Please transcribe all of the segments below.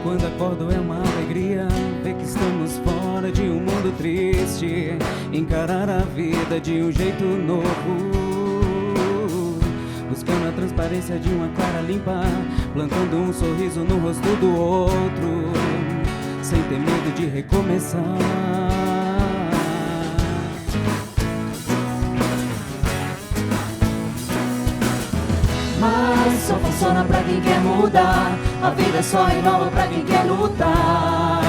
Quando acordo é uma alegria ver que estamos fora de um mundo triste, encarar a vida de um jeito novo, buscando a transparência de uma cara limpa, plantando um sorriso no rosto do outro, sem ter medo de recomeçar. Mas só funciona pra quem quer mudar, a vida só é nova pra quem quer lutar.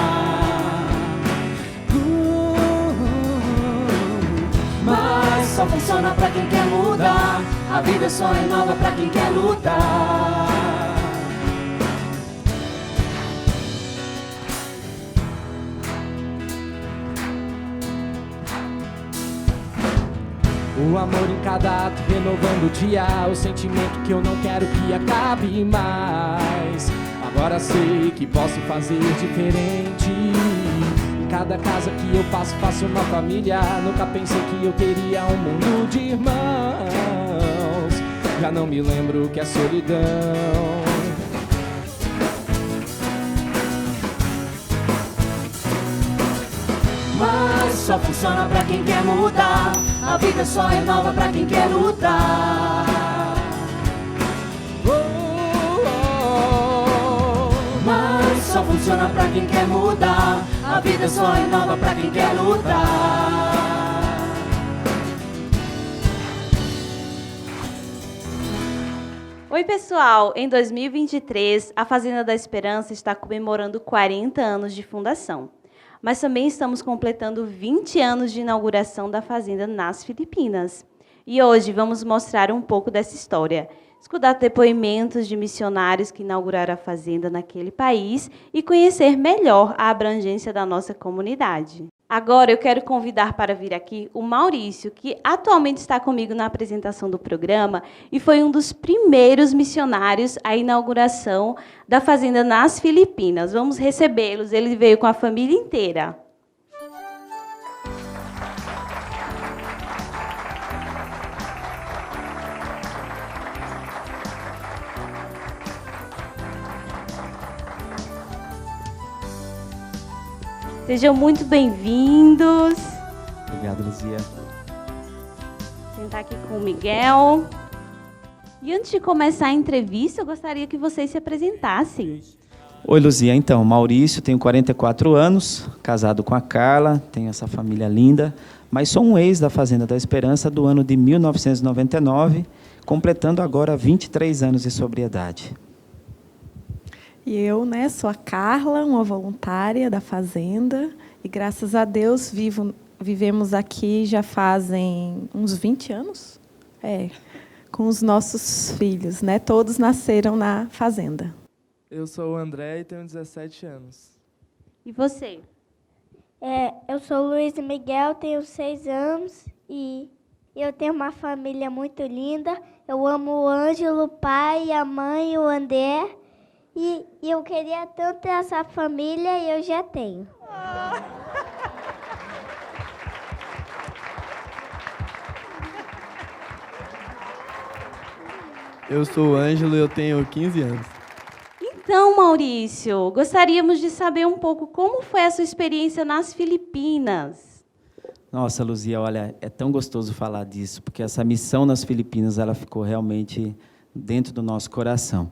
Mas só funciona pra quem quer mudar, a vida só é nova pra quem quer lutar. O amor em cada ato, renovando o dia, o sentimento que eu não quero que acabe mais. Agora sei que posso fazer diferente. Em cada casa que eu passo, faço uma família. Nunca pensei que eu teria um mundo de irmãos. Já não me lembro o que é solidão. Mas só funciona pra quem quer mudar, a vida só é nova pra quem quer lutar. Mas só funciona pra quem quer mudar, a vida só é nova pra quem quer lutar. Oi pessoal, em 2023 a Fazenda da Esperança está comemorando 40 anos de fundação. Mas também estamos completando 20 anos de inauguração da Fazenda nas Filipinas. E hoje vamos mostrar um pouco dessa história, escutar depoimentos de missionários que inauguraram a Fazenda naquele país e conhecer melhor a abrangência da nossa comunidade. Agora eu quero convidar para vir aqui o Maurício, que atualmente está comigo na apresentação do programa e foi um dos primeiros missionários à inauguração da Fazenda nas Filipinas. Vamos recebê-los, ele veio com a família inteira. Sejam muito bem-vindos. Obrigado, Luzia. Sentar aqui com o Miguel. E antes de começar a entrevista, eu gostaria que vocês se apresentassem. Oi, Luzia. Então, Maurício, tenho 44 anos, casado com a Carla, tenho essa família linda, mas sou um ex da Fazenda da Esperança do ano de 1999, completando agora 23 anos de sobriedade. E eu, sou a Carla, uma voluntária da Fazenda, e graças a Deus vivemos aqui já fazem uns 20 anos, com os nossos filhos, todos nasceram na Fazenda. Eu sou o André e tenho 17 anos. E você? Eu sou o Luiz Miguel, tenho 6 anos e eu tenho uma família muito linda. Eu amo o Ângelo, o pai, a mãe, o André. E eu queria tanto ter essa família e eu já tenho. Eu sou o Ângelo e eu tenho 15 anos. Então, Maurício, gostaríamos de saber um pouco como foi a sua experiência nas Filipinas. Nossa, Luzia, olha, é tão gostoso falar disso, porque essa missão nas Filipinas ela ficou realmente dentro do nosso coração.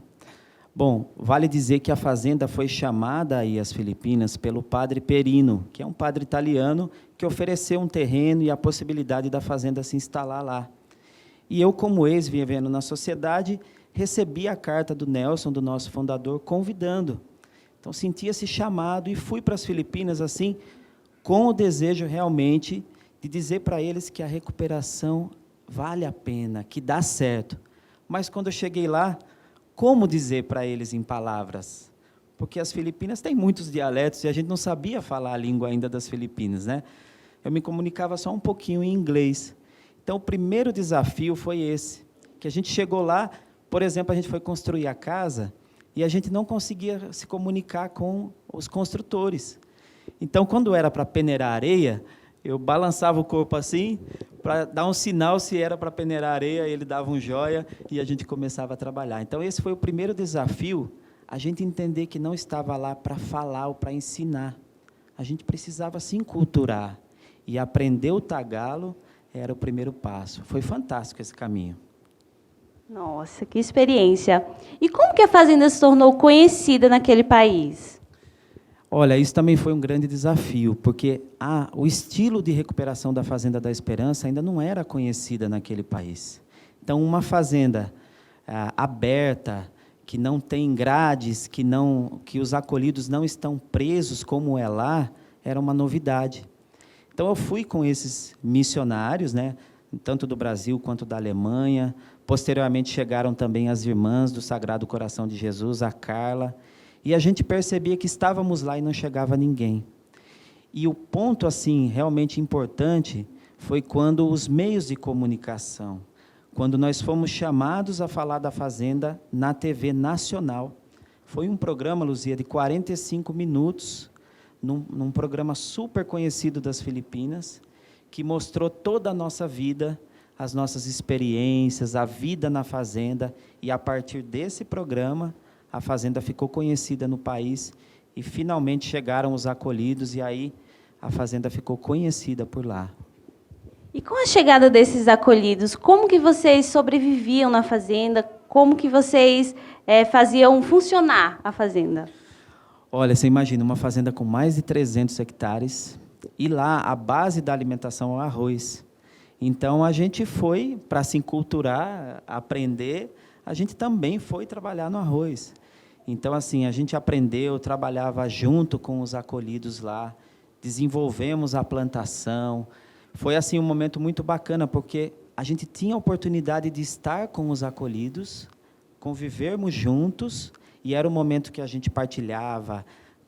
Bom, vale dizer que a Fazenda foi chamada aí às Filipinas pelo padre Perino, que é um padre italiano que ofereceu um terreno e a possibilidade da Fazenda se instalar lá. E eu, como ex, vivendo na sociedade, recebi a carta do Nelson, do nosso fundador, convidando. Então, senti esse chamado e fui para as Filipinas, assim, com o desejo realmente de dizer para eles que a recuperação vale a pena, que dá certo. Mas, quando eu cheguei lá, como dizer para eles em palavras? Porque as Filipinas têm muitos dialetos e a gente não sabia falar a língua ainda das Filipinas, né? Eu me comunicava só um pouquinho em inglês. Então, o primeiro desafio foi esse, que a gente chegou lá, por exemplo, a gente foi construir a casa e a gente não conseguia se comunicar com os construtores. Então, quando era para peneirar areia, eu balançava o corpo assim, para dar um sinal se era para peneirar areia, ele dava um joia e a gente começava a trabalhar. Então, esse foi o primeiro desafio, a gente entender que não estava lá para falar ou para ensinar. A gente precisava se enculturar. E aprender o tagalo era o primeiro passo. Foi fantástico esse caminho. Nossa, que experiência. E como que a fazenda se tornou conhecida naquele país? Olha, isso também foi um grande desafio, porque o estilo de recuperação da Fazenda da Esperança ainda não era conhecida naquele país. Então, uma fazenda aberta, que não tem grades, que os acolhidos não estão presos como é lá, era uma novidade. Então, eu fui com esses missionários, né, tanto do Brasil quanto da Alemanha. Posteriormente, chegaram também as irmãs do Sagrado Coração de Jesus, a Carla, e a gente percebia que estávamos lá e não chegava ninguém. E o ponto assim realmente importante foi quando os meios de comunicação, quando nós fomos chamados a falar da Fazenda na TV nacional. Foi um programa, Luzia, de 45 minutos, num programa super conhecido das Filipinas, que mostrou toda a nossa vida, as nossas experiências, a vida na Fazenda, e a partir desse programa, a Fazenda ficou conhecida no país, e finalmente chegaram os acolhidos, e aí a Fazenda ficou conhecida por lá. E com a chegada desses acolhidos, como que vocês sobreviviam na Fazenda? Como que vocês faziam funcionar a Fazenda? Olha, você imagina, uma fazenda com mais de 300 hectares, e lá a base da alimentação é o arroz. Então, a gente foi para se enculturar, aprender, a gente também foi trabalhar no arroz. Então, assim, a gente aprendeu, trabalhava junto com os acolhidos lá, desenvolvemos a plantação. Foi, assim, um momento muito bacana, porque a gente tinha a oportunidade de estar com os acolhidos, convivermos juntos, e era um momento que a gente partilhava,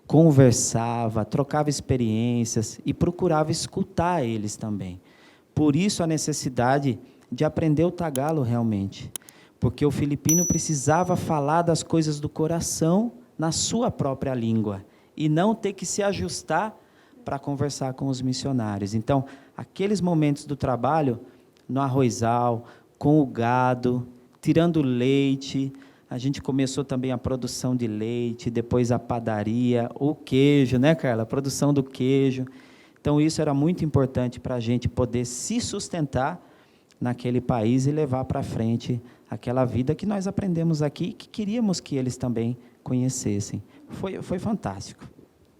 conversava, trocava experiências e procurava escutar eles também. Por isso a necessidade de aprender o tagalo realmente, porque o filipino precisava falar das coisas do coração na sua própria língua e não ter que se ajustar para conversar com os missionários. Então, aqueles momentos do trabalho, no arrozal, com o gado, tirando leite, a gente começou também a produção de leite, depois a padaria, o queijo, né, Carla? A produção do queijo. Então, isso era muito importante para a gente poder se sustentar naquele país e levar para frente aquela vida que nós aprendemos aqui, que queríamos que eles também conhecessem. Foi fantástico.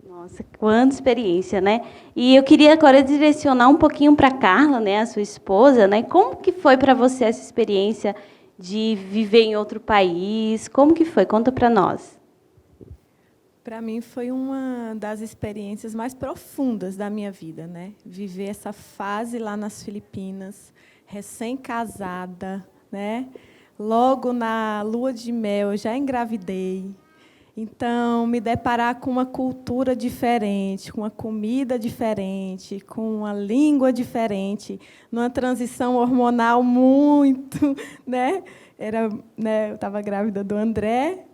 Nossa, quanta experiência, né? E eu queria agora direcionar um pouquinho para a Carla, né, a sua esposa, né? Como que foi para você essa experiência de viver em outro país? Como que foi? Conta para nós. Para mim foi uma das experiências mais profundas da minha vida, né? Viver essa fase lá nas Filipinas, recém-casada, né? Logo na lua de mel eu já engravidei. Então, me deparar com uma cultura diferente, com uma comida diferente, com uma língua diferente, numa transição hormonal muito, né? Eu estava grávida do André.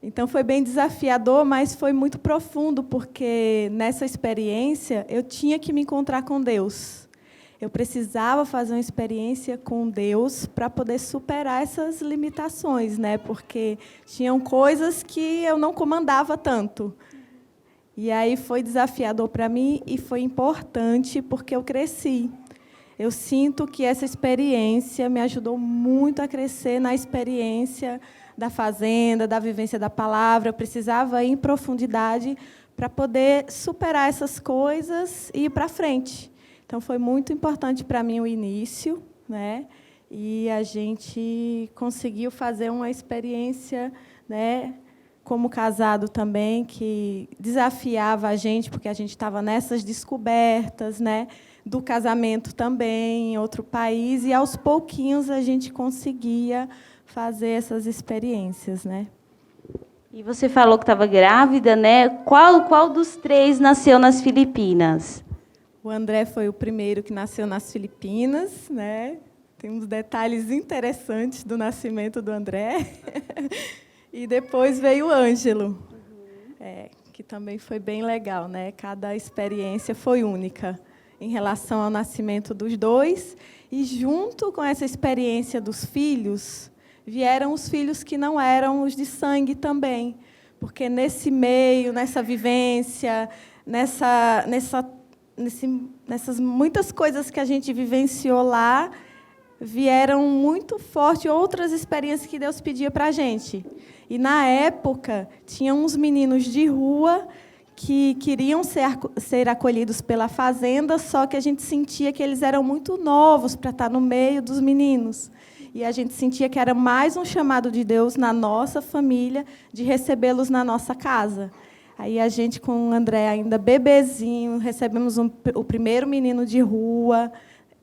Então, foi bem desafiador, mas foi muito profundo, porque, nessa experiência, eu tinha que me encontrar com Deus. Eu precisava fazer uma experiência com Deus para poder superar essas limitações, né? Porque tinham coisas que eu não comandava tanto. E aí foi desafiador para mim e foi importante, porque eu cresci. Eu sinto que essa experiência me ajudou muito a crescer na experiência da fazenda, da vivência da palavra. Eu precisava ir em profundidade para poder superar essas coisas e ir para frente. Então, foi muito importante para mim o início, né? E a gente conseguiu fazer uma experiência, né, como casado também, que desafiava a gente, porque a gente estava nessas descobertas, né, do casamento também em outro país, e aos pouquinhos a gente conseguia fazer essas experiências, né? E você falou que estava grávida, né? Qual dos três nasceu nas Filipinas? O André foi o primeiro que nasceu nas Filipinas, né? Tem uns detalhes interessantes do nascimento do André. E depois veio o Ângelo, que também foi bem legal, né? Cada experiência foi única em relação ao nascimento dos dois. E, junto com essa experiência dos filhos, vieram os filhos que não eram os de sangue também, porque nesse meio, nessa vivência, nessas muitas coisas que a gente vivenciou lá, vieram muito forte outras experiências que Deus pedia para a gente. E, na época, tinha uns meninos de rua que queriam ser acolhidos pela fazenda, só que a gente sentia que eles eram muito novos para estar no meio dos meninos. E a gente sentia que era mais um chamado de Deus na nossa família, de recebê-los na nossa casa. Aí a gente, com o André ainda bebezinho, recebemos o primeiro menino de rua,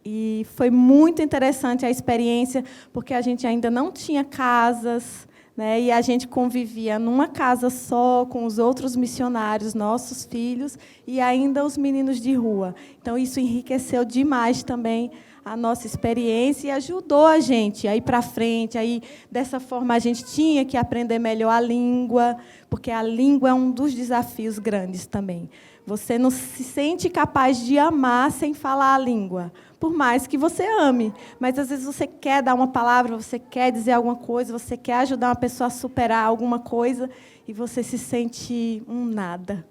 e foi muito interessante a experiência, porque a gente ainda não tinha casas, né, e a gente convivia numa casa só, com os outros missionários, nossos filhos, e ainda os meninos de rua. Então, isso enriqueceu demais também a nossa experiência e ajudou a gente a ir para frente. Aí, dessa forma, a gente tinha que aprender melhor a língua, porque a língua é um dos desafios grandes também. Você não se sente capaz de amar sem falar a língua, por mais que você ame. Mas, às vezes, você quer dar uma palavra, você quer dizer alguma coisa, você quer ajudar uma pessoa a superar alguma coisa, e você se sente um nada,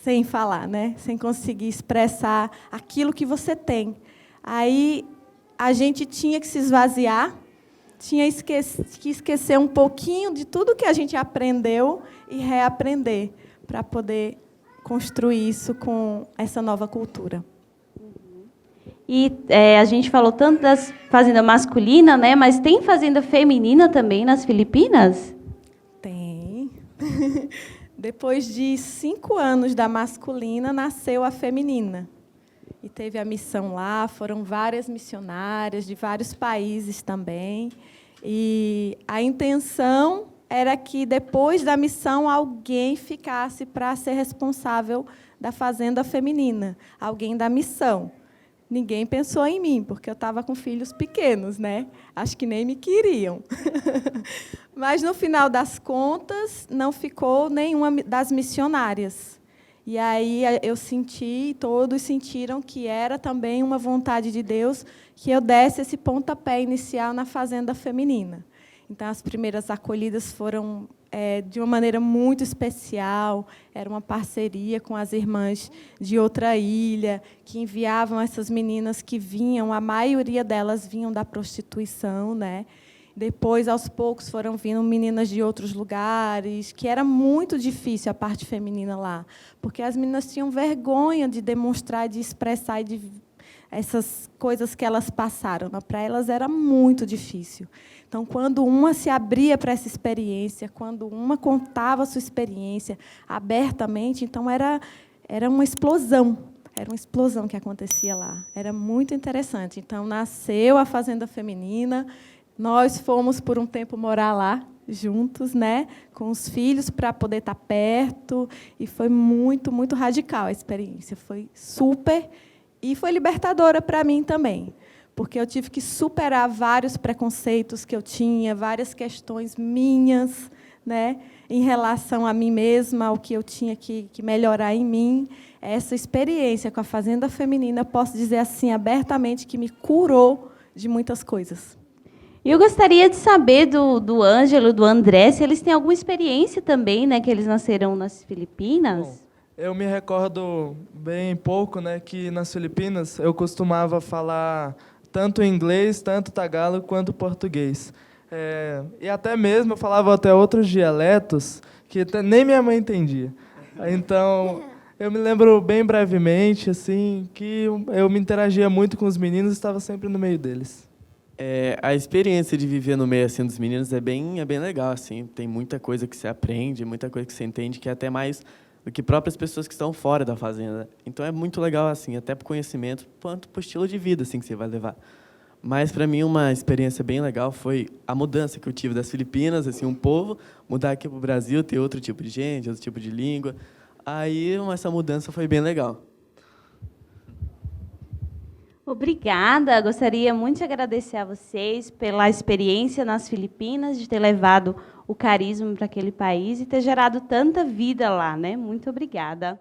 sem falar, né? Sem conseguir expressar aquilo que você tem. Aí, a gente tinha que se esvaziar, tinha que esquecer um pouquinho de tudo que a gente aprendeu e reaprender, para poder construir isso com essa nova cultura. E a gente falou tanto das fazendas masculinas, né? Mas tem fazenda feminina também nas Filipinas? Tem. Depois de 5 anos da masculina, nasceu a feminina. E teve a missão lá, foram várias missionárias de vários países também. E a intenção era que, depois da missão, alguém ficasse para ser responsável da fazenda feminina, alguém da missão. Ninguém pensou em mim, porque eu estava com filhos pequenos, né? Acho que nem me queriam. Mas, no final das contas, não ficou nenhuma das missionárias. E aí eu senti, todos sentiram que era também uma vontade de Deus que eu desse esse pontapé inicial na fazenda feminina. Então, as primeiras acolhidas foram de uma maneira muito especial. Era uma parceria com as irmãs de outra ilha, que enviavam essas meninas que vinham, a maioria delas vinham da prostituição, né? Depois, aos poucos, foram vindo meninas de outros lugares, que era muito difícil a parte feminina lá, porque as meninas tinham vergonha de demonstrar, de expressar essas coisas que elas passaram. Para elas era muito difícil. Então, quando uma se abria para essa experiência, quando uma contava a sua experiência abertamente, então era uma explosão. Era uma explosão que acontecia lá. Era muito interessante. Então, nasceu a Fazenda Feminina. Nós fomos, por um tempo, morar lá, juntos, né, com os filhos, para poder estar perto. E foi muito, muito radical a experiência. Foi super. E foi libertadora para mim também, porque eu tive que superar vários preconceitos que eu tinha, várias questões minhas, né, em relação a mim mesma, ao que eu tinha que melhorar em mim. Essa experiência com a Fazenda Feminina, posso dizer assim, abertamente, que me curou de muitas coisas. Eu gostaria de saber do Ângelo, do André, se eles têm alguma experiência também, né, que eles nasceram nas Filipinas. Bom, eu me recordo bem pouco, né, que nas Filipinas eu costumava falar tanto inglês, tanto tagalo, quanto português. E até mesmo eu falava até outros dialetos que nem minha mãe entendia. Então, eu me lembro bem brevemente assim, que eu me interagia muito com os meninos e estava sempre no meio deles. A experiência de viver no meio assim, dos meninos é bem legal. Assim. Tem muita coisa que você aprende, muita coisa que você entende, que é até mais do que próprias pessoas que estão fora da fazenda. Então, é muito legal, assim, até para o conhecimento, quanto para o estilo de vida assim, que você vai levar. Mas, para mim, uma experiência bem legal foi a mudança que eu tive das Filipinas, assim, um povo, mudar aqui para o Brasil, ter outro tipo de gente, outro tipo de língua. Aí, essa mudança foi bem legal. Obrigada. Gostaria muito de agradecer a vocês pela experiência nas Filipinas, de ter levado o carisma para aquele país e ter gerado tanta vida lá, né? Muito obrigada.